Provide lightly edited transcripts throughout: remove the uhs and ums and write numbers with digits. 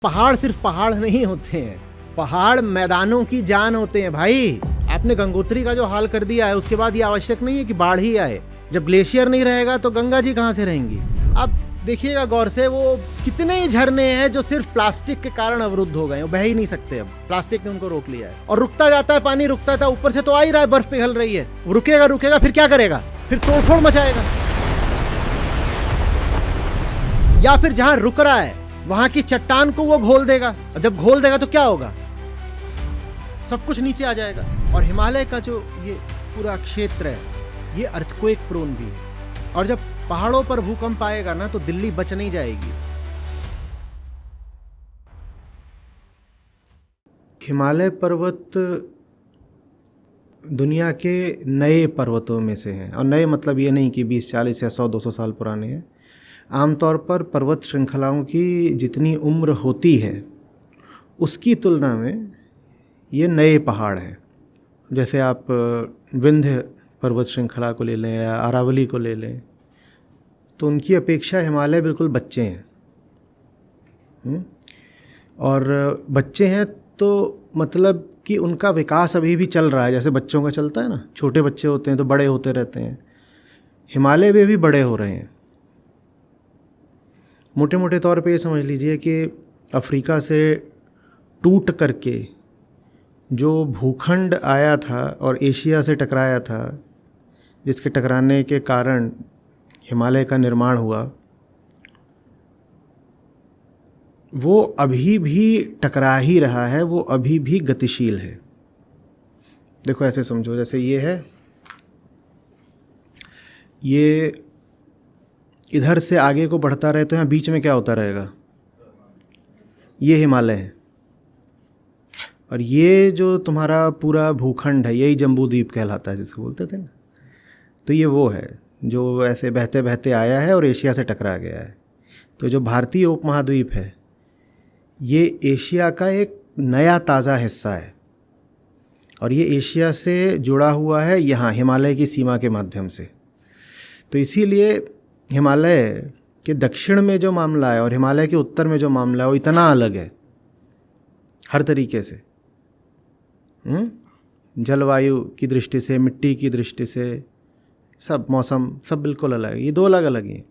पहाड़ सिर्फ पहाड़ नहीं होते हैं, पहाड़ मैदानों की जान होते हैं भाई। आपने गंगोत्री का जो हाल कर दिया है, उसके बाद ये आवश्यक नहीं है कि बाढ़ ही आए। जब ग्लेशियर नहीं रहेगा तो गंगा जी कहाँ से रहेंगी? आप देखिएगा गौर से, वो कितने ही झरने हैं जो सिर्फ प्लास्टिक के कारण अवरुद्ध हो गए हैं, बह ही नहीं सकते। अब प्लास्टिक ने उनको रोक लिया है और रुकता जाता है, पानी रुकता था, ऊपर से तो आ ही रहा है, बर्फ पिघल रही है। वो रुकेगा रुकेगा फिर क्या करेगा? फिर तोड़फोड़ मचाएगा। या फिर जहां रुक रहा है वहां की चट्टान को वो घोल देगा, और जब घोल देगा तो क्या होगा? सब कुछ नीचे आ जाएगा। और हिमालय का जो ये पूरा क्षेत्र है, ये अर्थक्वेक प्रोन भी है। और जब पहाड़ों पर भूकंप आएगा ना, तो दिल्ली बच नहीं जाएगी। हिमालय पर्वत दुनिया के नए पर्वतों में से हैं। और नए मतलब ये नहीं कि 20, 40 या 100, 200 साल पुराने हैं। आमतौर पर पर्वत श्रृंखलाओं की जितनी उम्र होती है, उसकी तुलना में ये नए पहाड़ हैं। जैसे आप विंध्य पर्वत श्रृंखला को ले लें या अरावली को ले लें, तो उनकी अपेक्षा हिमालय बिल्कुल बच्चे हैं। और बच्चे हैं तो मतलब कि उनका विकास अभी भी चल रहा है। जैसे बच्चों का चलता है ना, छोटे बच्चे होते हैं तो बड़े होते रहते हैं, हिमालय में भी बड़े हो रहे हैं। मोटे मोटे तौर पे ये समझ लीजिए कि अफ्रीका से टूट करके जो भूखंड आया था और एशिया से टकराया था, जिसके टकराने के कारण हिमालय का निर्माण हुआ, वो अभी भी टकरा ही रहा है, वो अभी भी गतिशील है। देखो ऐसे समझो, जैसे ये है, ये इधर से आगे को बढ़ता रहे तो यहाँ बीच में क्या होता रहेगा? ये हिमालय है। और ये जो तुम्हारा पूरा भूखंड है, यही जम्बू द्वीप कहलाता है, जिसको बोलते थे ना। तो ये वो है जो ऐसे बहते बहते आया है और एशिया से टकरा गया है। तो जो भारतीय उपमहाद्वीप है, ये एशिया का एक नया ताज़ा हिस्सा है। और ये एशिया से जुड़ा हुआ है यहाँ हिमालय की सीमा के माध्यम से। तो इसीलिए हिमालय के दक्षिण में जो मामला है और हिमालय के उत्तर में जो मामला है, वो इतना अलग है हर तरीके से। जलवायु की दृष्टि से, मिट्टी की दृष्टि से, सब मौसम सब बिल्कुल अलग है। ये दो अलग अलग हैं।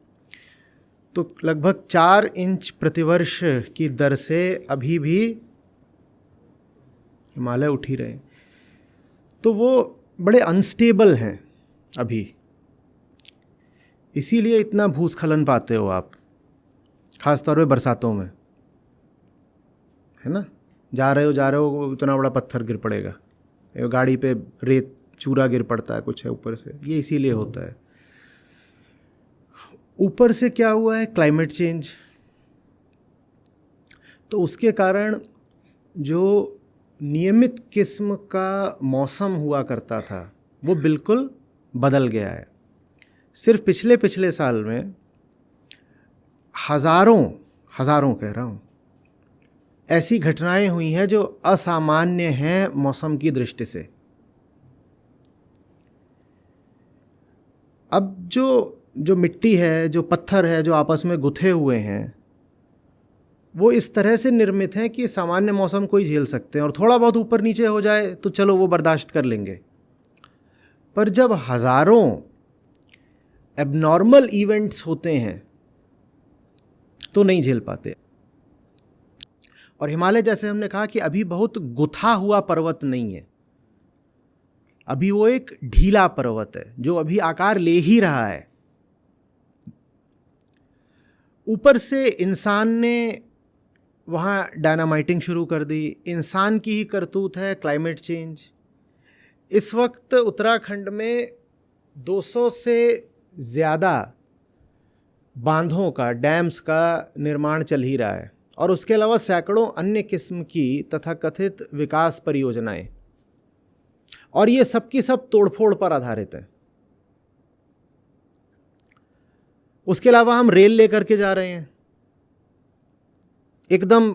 तो लगभग 4 इंच प्रतिवर्ष की दर से अभी भी हिमालय उठ ही रहे हैं। तो वो बड़े अनस्टेबल हैं अभी, इसीलिए इतना भूस्खलन पाते हो आप, खासतौर पे बरसातों में, है ना। जा रहे हो इतना बड़ा पत्थर गिर पड़ेगा, गाड़ी पे रेत चूरा गिर पड़ता है, कुछ है ऊपर से, ये इसीलिए होता है। ऊपर से क्या हुआ है? Climate change. तो उसके कारण जो नियमित किस्म का मौसम हुआ करता था, वो बिल्कुल बदल गया है। सिर्फ पिछले साल में हज़ारों कह रहा हूँ, ऐसी घटनाएं हुई हैं जो असामान्य हैं मौसम की दृष्टि से। अब जो मिट्टी है, जो पत्थर है, जो आपस में गुथे हुए हैं, वो इस तरह से निर्मित हैं कि सामान्य मौसम को ही झेल सकते हैं। और थोड़ा बहुत ऊपर नीचे हो जाए तो चलो वो बर्दाश्त कर लेंगे। पर जब हज़ारों एबनॉर्मल इवेंट्स होते हैं तो नहीं झेल पाते। और हिमालय, जैसे हमने कहा कि अभी बहुत गुथा हुआ पर्वत नहीं है, अभी वो एक ढीला पर्वत है जो अभी आकार ले ही रहा है। ऊपर से इंसान ने वहाँ डायनामाइटिंग शुरू कर दी। इंसान की ही करतूत है क्लाइमेट चेंज। इस वक्त उत्तराखंड में 200 से ज़्यादा बांधों का, डैम्स का निर्माण चल ही रहा है। और उसके अलावा सैकड़ों अन्य किस्म की तथाकथित विकास परियोजनाएं, और ये सब की सब तोड़फोड़ पर आधारित है। उसके अलावा हम रेल लेकर के जा रहे हैं, एकदम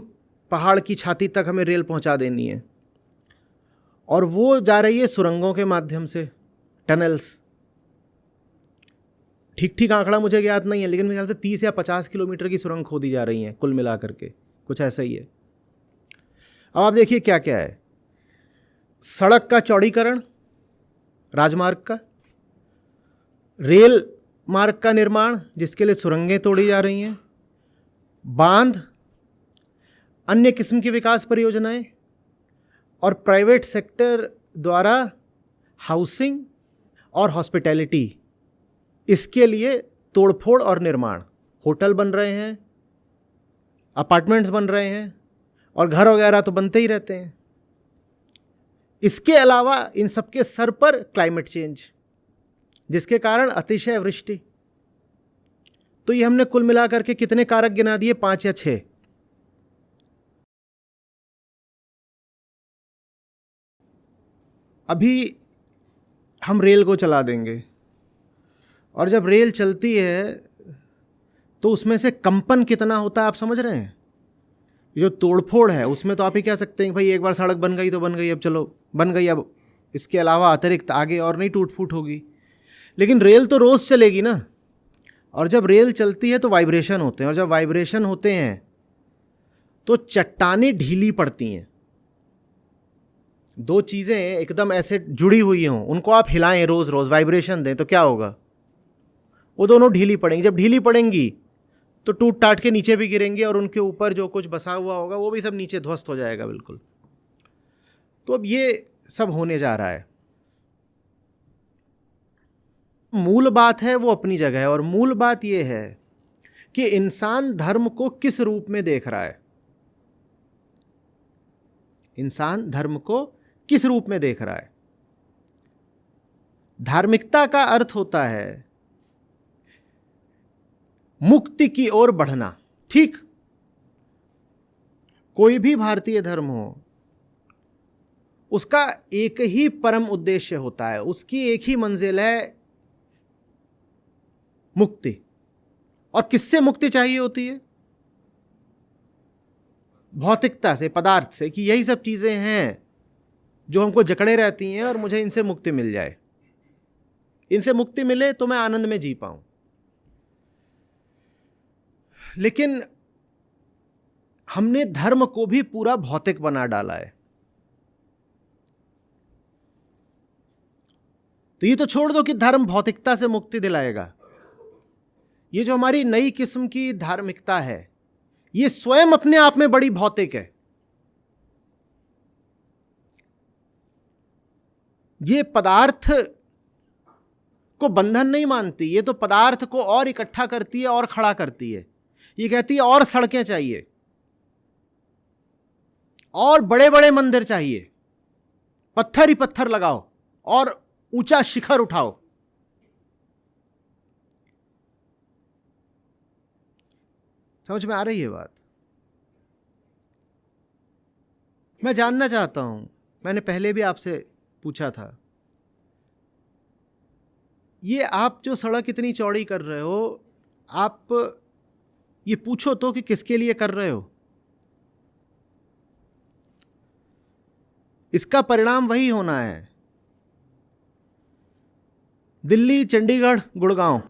पहाड़ की छाती तक हमें रेल पहुंचा देनी है, और वो जा रही है सुरंगों के माध्यम से, टनल्स। ठीक आंकड़ा मुझे ज्ञात नहीं है, लेकिन मेरे ख्याल से 30 या 50 किलोमीटर की सुरंग खोदी जा रही हैं कुल मिला करके कुछ ऐसा ही है। अब आप देखिए क्या क्या है। सड़क का चौड़ीकरण, राजमार्ग का, रेल मार्ग का निर्माण जिसके लिए सुरंगें तोड़ी जा रही हैं, बांध, अन्य किस्म की विकास परियोजनाएं, और प्राइवेट सेक्टर द्वारा हाउसिंग और हॉस्पिटैलिटी, इसके लिए तोड़फोड़ और निर्माण। होटल बन रहे हैं, अपार्टमेंट्स बन रहे हैं, और घर वगैरह तो बनते ही रहते हैं। इसके अलावा इन सबके सर पर क्लाइमेट चेंज, जिसके कारण अतिशय वृष्टि। तो ये हमने कुल मिलाकर के कितने कारक गिना दिए? 5 या 6। अभी हम रेल को चला देंगे, और जब रेल चलती है तो उसमें से कंपन कितना होता है आप समझ रहे हैं? जो तोड़फोड़ है उसमें तो आप ही कह सकते हैं कि भाई एक बार सड़क बन गई तो बन गई, अब चलो बन गई, अब इसके अलावा अतिरिक्त आगे और नहीं टूट फूट होगी। लेकिन रेल तो रोज़ चलेगी ना, और जब रेल चलती है तो वाइब्रेशन होते हैं, और जब वाइब्रेशन होते हैं तो चट्टानें ढीली पड़ती हैं। दो चीज़ें एकदम ऐसे जुड़ी हुई हों, उनको आप हिलाएं रोज़ रोज़, वाइब्रेशन दें, तो क्या होगा? वो दोनों ढीली पड़ेंगी। जब ढीली पड़ेंगी तो टूट टाट के नीचे भी गिरेंगे, और उनके ऊपर जो कुछ बसा हुआ होगा वो भी सब नीचे ध्वस्त हो जाएगा बिल्कुल। तो अब ये सब होने जा रहा है। मूल बात है वो अपनी जगह है, और मूल बात ये है कि इंसान धर्म को किस रूप में देख रहा है। इंसान धर्म को किस रूप में देख रहा है। धार्मिकता का अर्थ होता है मुक्ति की ओर बढ़ना। ठीक, कोई भी भारतीय धर्म हो, उसका एक ही परम उद्देश्य होता है, उसकी एक ही मंजिल है, मुक्ति। और किससे मुक्ति चाहिए होती है? भौतिकता से, पदार्थ से, कि यही सब चीजें हैं जो हमको जकड़े रहती हैं और मुझे इनसे मुक्ति मिल जाए। इनसे मुक्ति मिले तो मैं आनंद में जी पाऊं। लेकिन हमने धर्म को भी पूरा भौतिक बना डाला है। तो ये तो छोड़ दो कि धर्म भौतिकता से मुक्ति दिलाएगा। ये जो हमारी नई किस्म की धार्मिकता है, ये स्वयं अपने आप में बड़ी भौतिक है। ये पदार्थ को बंधन नहीं मानती, ये तो पदार्थ को और इकट्ठा करती है और खड़ा करती है। ये कहती है और सड़कें चाहिए, और बड़े बड़े मंदिर चाहिए, पत्थर ही पत्थर लगाओ और ऊंचा शिखर उठाओ। समझ में आ रही है बात? मैं जानना चाहता हूं, मैंने पहले भी आपसे पूछा था, ये आप जो सड़क इतनी चौड़ी कर रहे हो, आप ये पूछो तो कि किसके लिए कर रहे हो? इसका परिणाम वही होना है। दिल्ली, चंडीगढ़, गुड़गांव,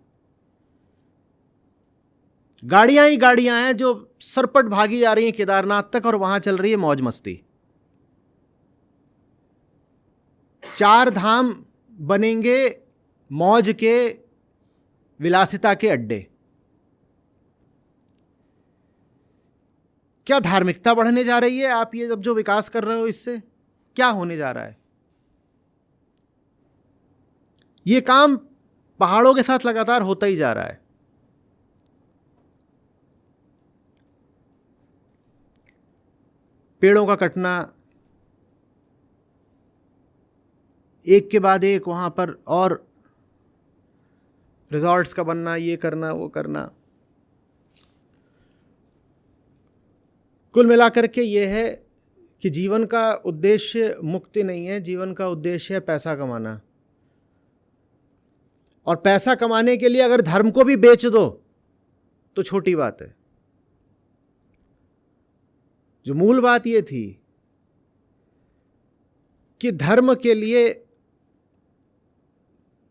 गाड़ियां ही गाड़ियां हैं जो सरपट भागी जा रही हैं केदारनाथ तक, और वहां चल रही है मौज मस्ती। 4 धाम बनेंगे मौज के, विलासिता के अड्डे। क्या धार्मिकता बढ़ने जा रही है? आप ये अब जो विकास कर रहे हो, इससे क्या होने जा रहा है? ये काम पहाड़ों के साथ लगातार होता ही जा रहा है। पेड़ों का कटना, एक के बाद एक वहां पर, और रिजॉर्ट्स का बनना, ये करना वो करना। कुल मिलाकर के ये है कि जीवन का उद्देश्य मुक्ति नहीं है, जीवन का उद्देश्य है पैसा कमाना। और पैसा कमाने के लिए अगर धर्म को भी बेच दो तो छोटी बात है। जो मूल बात ये थी कि धर्म के लिए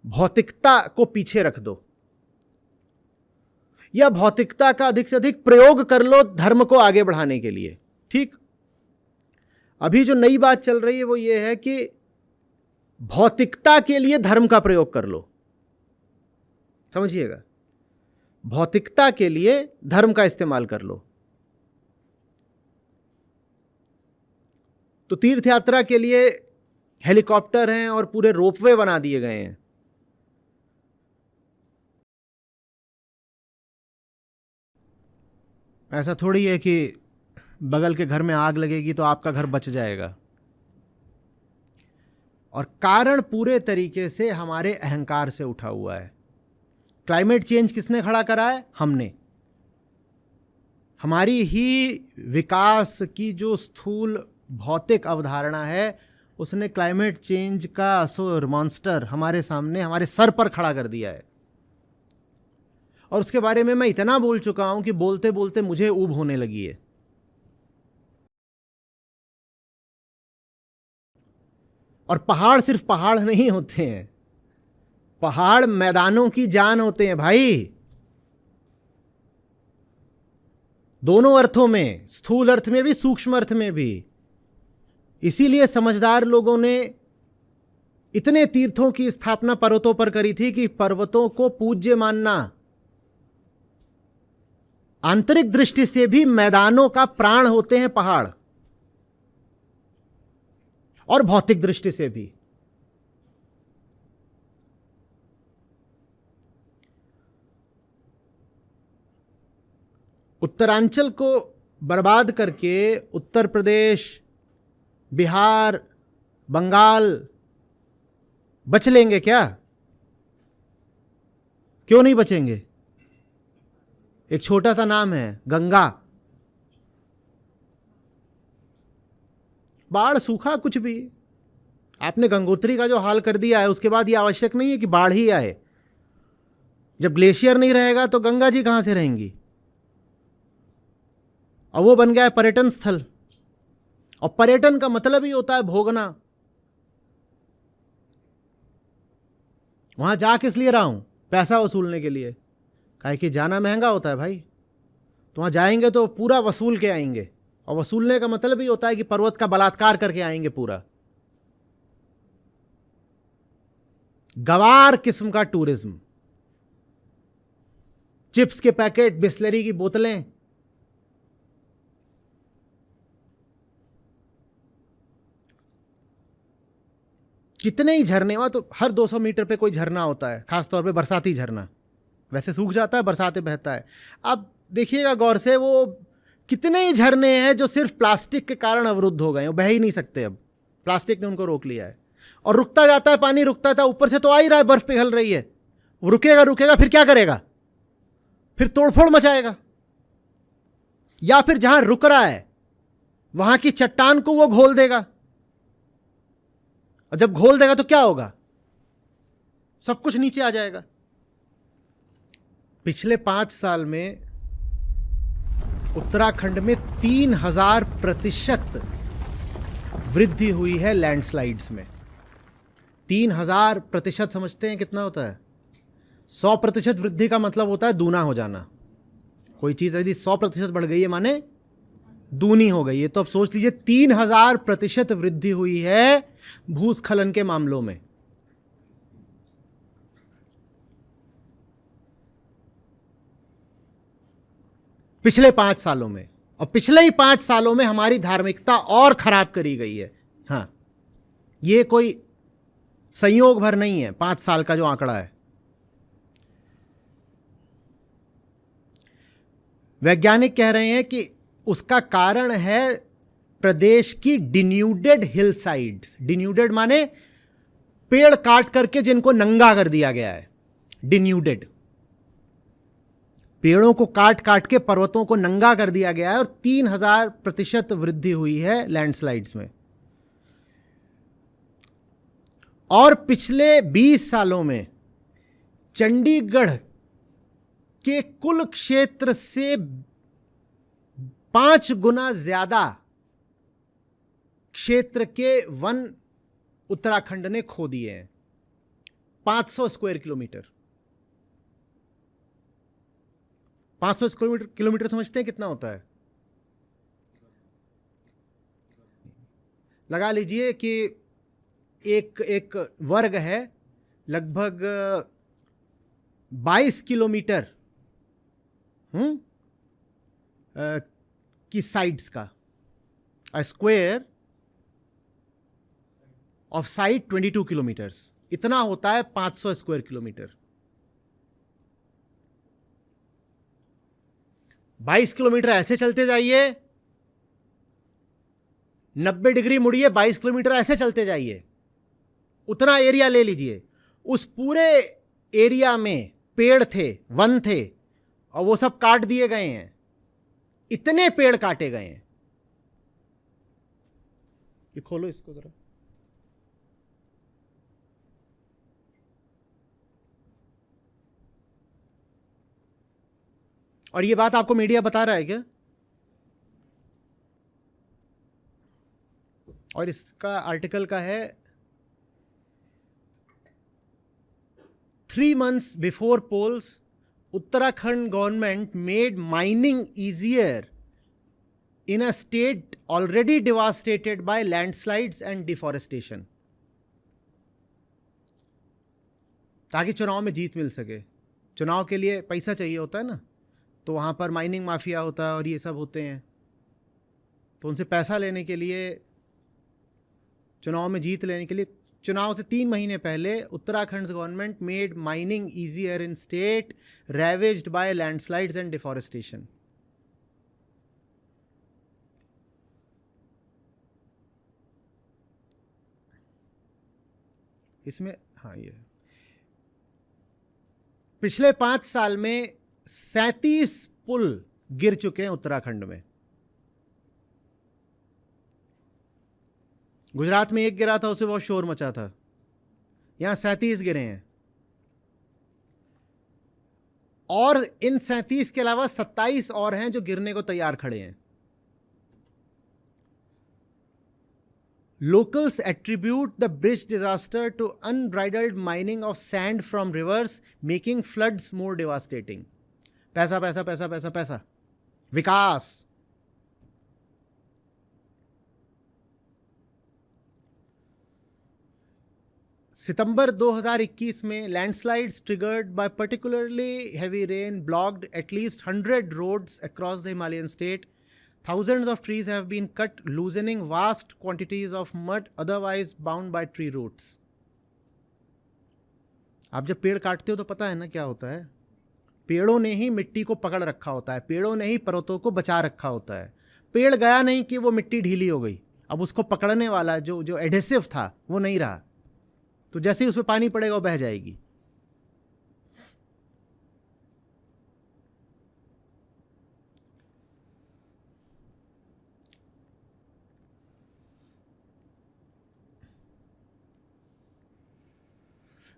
भौतिकता को पीछे रख दो। या भौतिकता का अधिक से अधिक प्रयोग कर लो धर्म को आगे बढ़ाने के लिए। ठीक, अभी जो नई बात चल रही है वो ये है कि भौतिकता के लिए धर्म का प्रयोग कर लो। समझिएगा, भौतिकता के लिए धर्म का इस्तेमाल कर लो। तो तीर्थ यात्रा के लिए हेलीकॉप्टर हैं और पूरे रोपवे बना दिए गए हैं। ऐसा थोड़ी है कि बगल के घर में आग लगेगी तो आपका घर बच जाएगा। और कारण पूरे तरीके से हमारे अहंकार से उठा हुआ है। क्लाइमेट चेंज किसने खड़ा करा है? हमने। हमारी ही विकास की जो स्थूल भौतिक अवधारणा है उसने क्लाइमेट चेंज का असुर मॉन्स्टर हमारे सामने, हमारे सर पर खड़ा कर दिया है। और उसके बारे में मैं इतना बोल चुका हूं कि बोलते बोलते मुझे ऊब होने लगी है। और पहाड़ सिर्फ पहाड़ नहीं होते हैं, पहाड़ मैदानों की जान होते हैं भाई, दोनों अर्थों में, स्थूल अर्थ में भी सूक्ष्म अर्थ में भी। इसीलिए समझदार लोगों ने इतने तीर्थों की स्थापना पर्वतों पर करी थी कि पर्वतों को पूज्य मानना। आंतरिक दृष्टि से भी मैदानों का प्राण होते हैं पहाड़, और भौतिक दृष्टि से भी। उत्तरांचल को बर्बाद करके उत्तर प्रदेश, बिहार, बंगाल बच लेंगे क्या? क्यों नहीं बचेंगे? एक छोटा सा नाम है गंगा। बाढ़, सूखा, कुछ भी। आपने गंगोत्री का जो हाल कर दिया है उसके बाद ये आवश्यक नहीं है कि बाढ़ ही आए। जब ग्लेशियर नहीं रहेगा तो गंगा जी कहां से रहेंगी? और वो बन गया है पर्यटन स्थल। और पर्यटन का मतलब ही होता है भोगना। वहां जा किस लिए रहा हूं? पैसा वसूलने के लिए। काहे कि जाना महंगा होता है भाई। तो वहां जाएंगे तो पूरा वसूल के आएंगे, और वसूलने का मतलब ही होता है कि पर्वत का बलात्कार करके आएंगे पूरा। गवार किस्म का टूरिज्म। चिप्स के पैकेट, बिस्लरी की बोतलें। कितने ही झरने, वहां तो हर 200 मीटर पे कोई झरना होता है, खासतौर पे बरसाती झरना। वैसे सूख जाता है, बरसाते बहता है। अब देखिएगा गौर से, वो कितने ही झरने हैं जो सिर्फ प्लास्टिक के कारण अवरुद्ध हो गए, वो बह ही नहीं सकते। अब प्लास्टिक ने उनको रोक लिया है। और रुकता जाता है पानी, रुकता था, ऊपर से तो आ ही रहा है, बर्फ पिघल रही है। वो रुकेगा रुकेगा, फिर क्या करेगा? फिर तोड़फोड़ मचाएगा। या फिर जहां रुक रहा है वहां की चट्टान को वो घोल देगा। और जब घोल देगा तो क्या होगा? सब कुछ नीचे आ जाएगा। पिछले 5 साल में उत्तराखंड में 3000% वृद्धि हुई है लैंडस्लाइड्स में। 3000% समझते हैं कितना होता है? 100% वृद्धि का मतलब होता है दूना हो जाना। कोई चीज यदि 100% बढ़ गई है माने दूनी हो गई है। तो अब सोच लीजिए 3000% वृद्धि हुई है भूस्खलन के मामलों में। पिछले 5 सालों में। और पिछले ही 5 सालों में हमारी धार्मिकता और खराब करी गई है। हाँ, ये कोई संयोग भर नहीं है 5 साल का जो आंकड़ा है। वैज्ञानिक कह रहे हैं कि उसका कारण है प्रदेश की डिन्यूडेड हिल साइड्स। डिन्यूडेड माने पेड़ काट करके जिनको नंगा कर दिया गया है। डिन्यूडेड, पेड़ों को काट काट के पर्वतों को नंगा कर दिया गया है। और 3000% वृद्धि हुई है लैंडस्लाइड्स में। और पिछले 20 सालों में चंडीगढ़ के कुल क्षेत्र से 5 गुना ज्यादा क्षेत्र के वन उत्तराखंड ने खो दिए हैं। 500 स्क्वायर किलोमीटर। 500 किलोमीटर समझते हैं कितना होता है? लगा लीजिए कि एक वर्ग है लगभग 22 किलोमीटर की साइड्स का। A square of side 22 kilometres, इतना होता है 500 स्क्वायर किलोमीटर। 22 किलोमीटर ऐसे चलते जाइए, 90 डिग्री मुड़िए, 22 किलोमीटर ऐसे चलते जाइए, उतना एरिया ले लीजिए। उस पूरे एरिया में पेड़ थे, वन थे, और वो सब काट दिए गए हैं। इतने पेड़ काटे गए हैं। ये खोलो इसको जरा। और ये बात आपको मीडिया बता रहा है क्या? और इसका आर्टिकल का है 3 months before polls, Uttarakhand government made mining easier in a state already devastated by landslides and deforestation, ताकि चुनाव में जीत मिल सके। चुनाव के लिए पैसा चाहिए होता है ना, तो वहाँ पर माइनिंग माफिया होता है और ये सब होते हैं, तो उनसे पैसा लेने के लिए, चुनाव में जीत लेने के लिए, चुनाव से 3 महीने पहले Uttarakhand government made mining easier in state ravaged by landslides and deforestation. इसमें हाँ, ये पिछले 5 साल में 37 पुल गिर चुके हैं उत्तराखंड में। गुजरात में एक गिरा था, उसे बहुत शोर मचा था। यहां 37 गिरे हैं, और इन 37 के अलावा 27 और हैं जो गिरने को तैयार खड़े हैं। Locals attribute the bridge disaster to unbridled mining of sand from rivers, making floods more devastating. पैसा पैसा पैसा पैसा पैसा, विकास। सितंबर 2021 में landslides triggered by particularly heavy rain blocked at least 100 roads across the Himalayan state. Thousands of trees have been cut, loosening vast quantities of mud otherwise bound by tree roots. आप जब पेड़ काटते हो तो पता है ना क्या होता है? पेड़ों ने ही मिट्टी को पकड़ रखा होता है, पेड़ों ने ही पर्वतों को बचा रखा होता है। पेड़ गया नहीं कि वो मिट्टी ढीली हो गई, अब उसको पकड़ने वाला जो एडेसिव था वो नहीं रहा, तो जैसे ही उसमें पानी पड़ेगा वो बह जाएगी।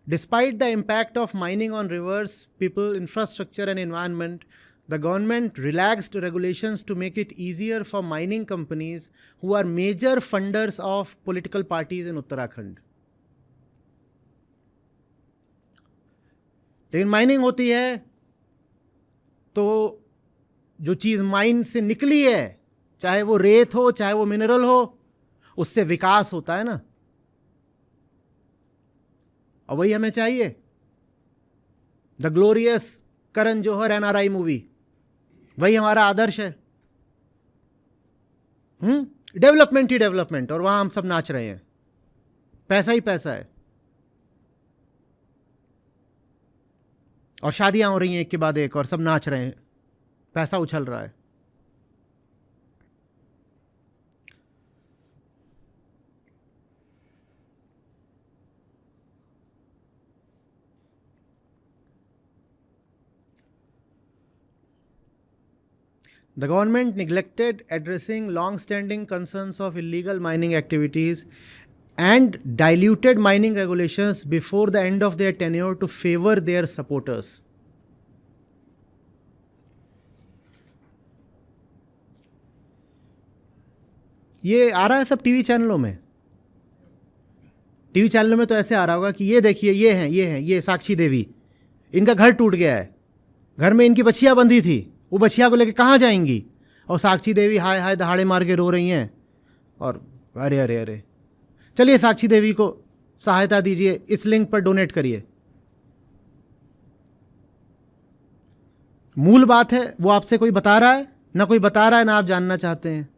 Despite the impact of mining on rivers, people, infrastructure and environment, the government relaxed regulations to make it easier for mining companies who are major funders of political parties in Uttarakhand. लेकिन mining होती है तो जो चीज़ mine से निकली है, चाहे वो रेत हो चाहे वो मिनरल हो, उससे विकास होता है ना, और वही हमें चाहिए। The glorious Karan Johar NRI movie, वही हमारा आदर्श है। डेवलपमेंट ही डेवलपमेंट, और वहां हम सब नाच रहे हैं, पैसा ही पैसा है, और शादियां हो रही हैं एक के बाद एक, और सब नाच रहे हैं, पैसा उछल रहा है। The government neglected addressing long-standing concerns of illegal mining activities and diluted mining regulations before the end of their tenure to favor their supporters. ये आ रहा है सब टीवी चैनलों में। टीवी चैनलों में तो ऐसे आ रहा होगा कि ये देखिए, ये हैं, ये साक्षी देवी, इनका घर टूट गया है, घर में इनकी बच्चियां बंधी थी, वो बछिया को लेके कहाँ जाएंगी? और साक्षी देवी हाय हाय दहाड़े मार के रो रही हैं। और अरे अरे अरे, चलिए साक्षी देवी को सहायता दीजिए, इस लिंक पर डोनेट करिए। मूल बात है, वो आपसे कोई बता रहा है? ना कोई बता रहा है, ना आप जानना चाहते हैं।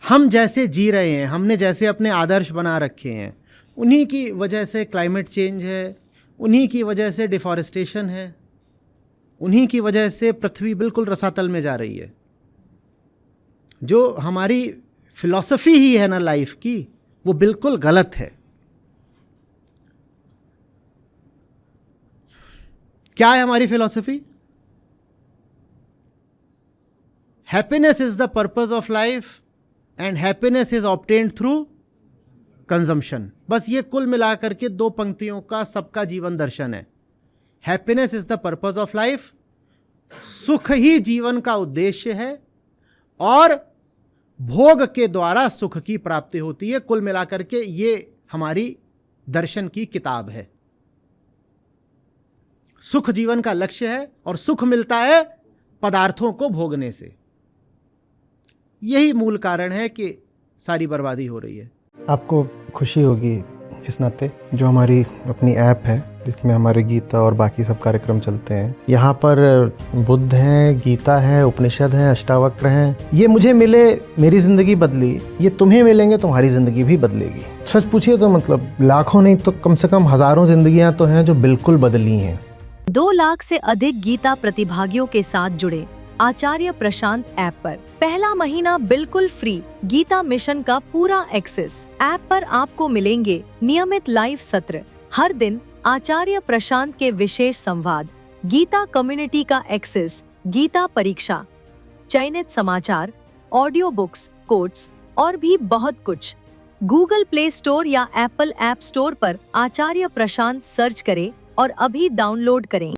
हम जैसे जी रहे हैं, हमने जैसे अपने आदर्श बना रखे हैं, उन्हीं की वजह से क्लाइमेट चेंज है, उन्हीं की वजह से डिफॉरेस्टेशन है, उन्हीं की वजह से पृथ्वी बिल्कुल रसातल में जा रही है। जो हमारी फिलॉसफी ही है ना लाइफ की, वो बिल्कुल गलत है। क्या है हमारी philosophy? Happiness is the purpose of life and happiness is obtained through consumption. बस ये कुल मिलाकर के 2 पंक्तियों का सबका जीवन दर्शन है। Happiness is the purpose of life, सुख ही जीवन का उद्देश्य है, और भोग के द्वारा सुख की प्राप्ति होती है। कुल मिलाकर के ये हमारी दर्शन की किताब है। सुख जीवन का लक्ष्य है, और सुख मिलता है पदार्थों को भोगने से। यही मूल कारण है कि सारी बर्बादी हो रही है। आपको खुशी होगी इस नाते, जो हमारी अपनी ऐप है जिसमें हमारे गीता और बाकी सब कार्यक्रम चलते हैं, यहाँ पर बुद्ध हैं, गीता है, उपनिषद हैं, अष्टावक्र हैं। ये मुझे मिले, मेरी ज़िंदगी बदली, ये तुम्हें मिलेंगे, तुम्हारी ज़िंदगी भी बदलेगी। सच पूछिए तो मतलब लाखों नहीं तो कम से कम हज़ारों ज़िंदगियाँ तो हैं जो बिल्कुल बदली हैं। 2 लाख से अधिक गीता प्रतिभागियों के साथ जुड़े आचार्य प्रशांत ऐप पर पहला महीना बिल्कुल फ्री गीता मिशन का पूरा एक्सेस। ऐप पर आपको मिलेंगे नियमित लाइव सत्र, हर दिन आचार्य प्रशांत के विशेष संवाद, गीता कम्युनिटी का एक्सेस, गीता परीक्षा, चयनित समाचार, ऑडियो बुक्स, कोट्स और भी बहुत कुछ। गूगल प्ले स्टोर या एप्पल ऐप स्टोर पर आचार्य प्रशांत सर्च करें और अभी डाउनलोड करें।